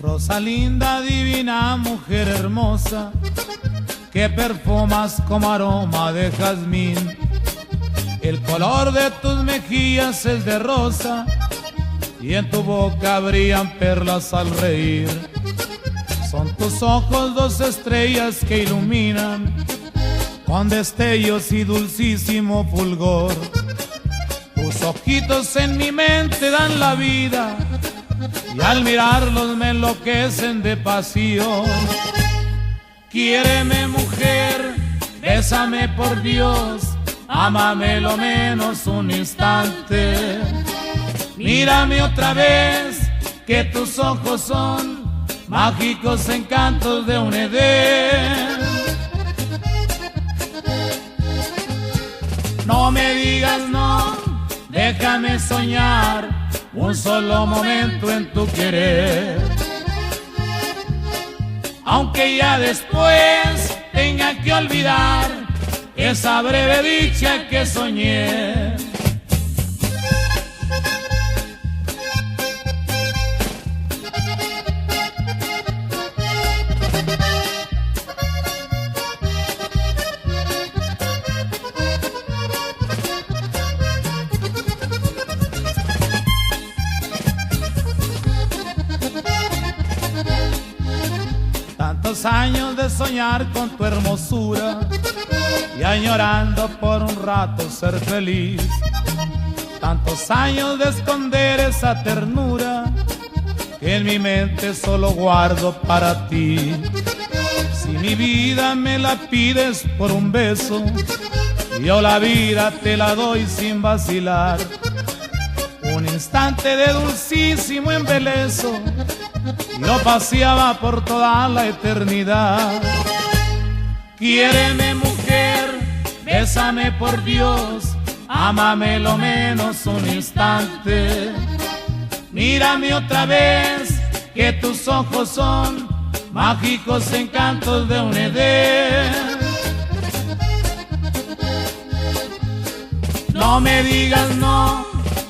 Rosa linda, divina, mujer hermosa, que perfumas como aroma de jazmín. El color de tus mejillas es de rosa y en tu boca brillan perlas al reír. Son tus ojos dos estrellas que iluminan con destellos y dulcísimo fulgor. Tus ojitos en mi mente dan la vida y al mirarlos me enloquecen de pasión. Quiéreme, mujer, bésame por Dios, ámame lo menos un instante. Mírame otra vez, que tus ojos son mágicos encantos de un Edén. No me digas no, déjame soñar un solo momento en tu querer. Aunque ya después tenga que olvidar esa breve dicha que soñé. Tantos años de soñar con tu hermosura y añorando por un rato ser feliz. Tantos años de esconder esa ternura que en mi mente solo guardo para ti. Si mi vida me la pides por un beso, yo la vida te la doy sin vacilar. Un instante de dulcísimo embeleso lo paseaba por toda la eternidad. Quiéreme, mujer, bésame por Dios, ámame lo menos un instante. Mírame otra vez, que tus ojos son mágicos encantos de un Edén. No me digas no,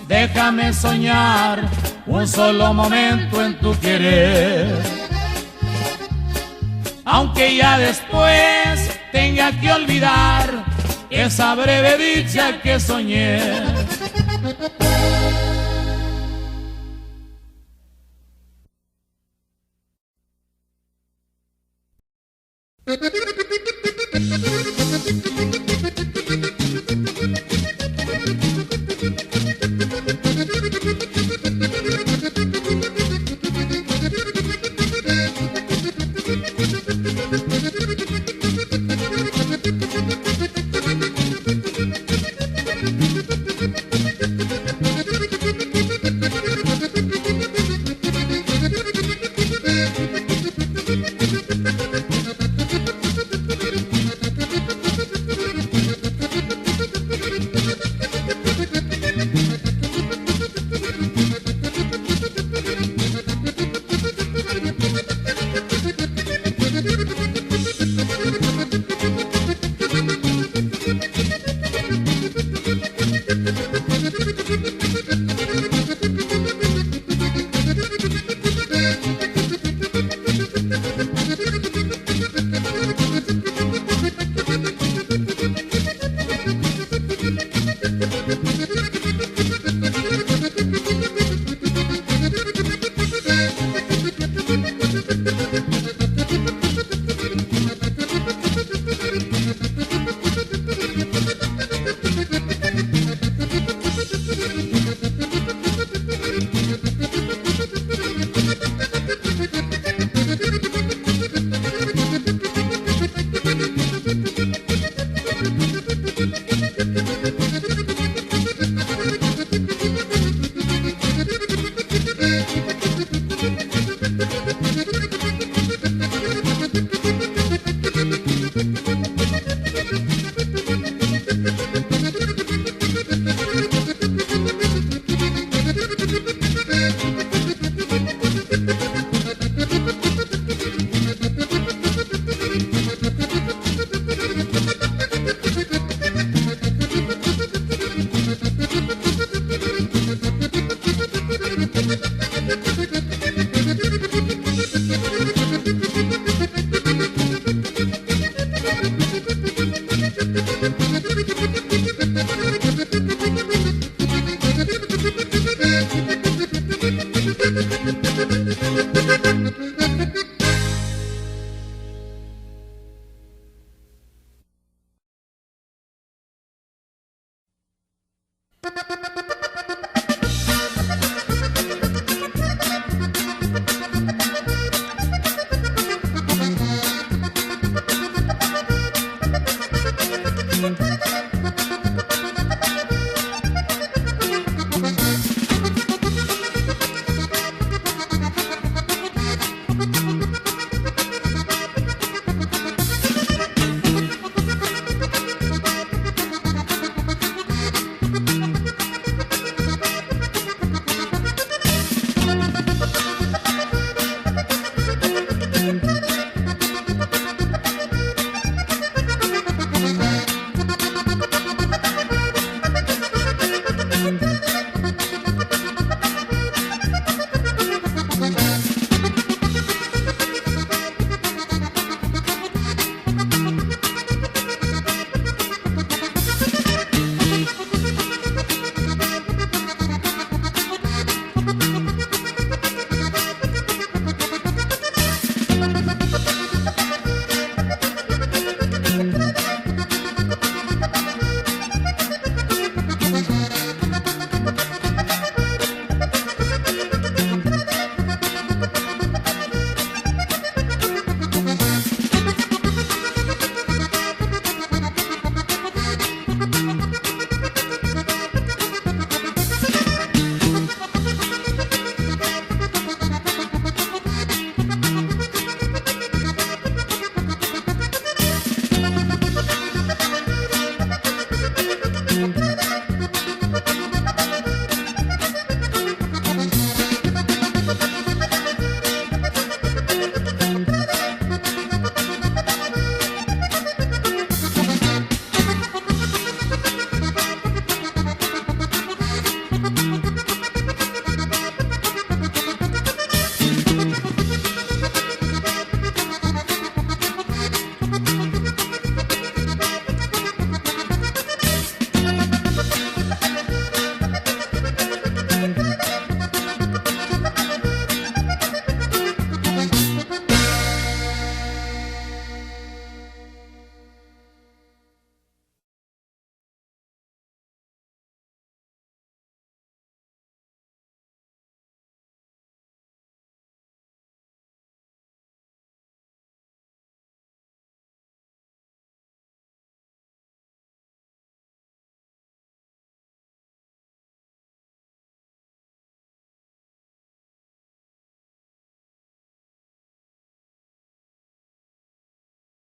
déjame soñar un solo momento en tu querer. Aunque ya después tenga que olvidar esa breve dicha que soñé.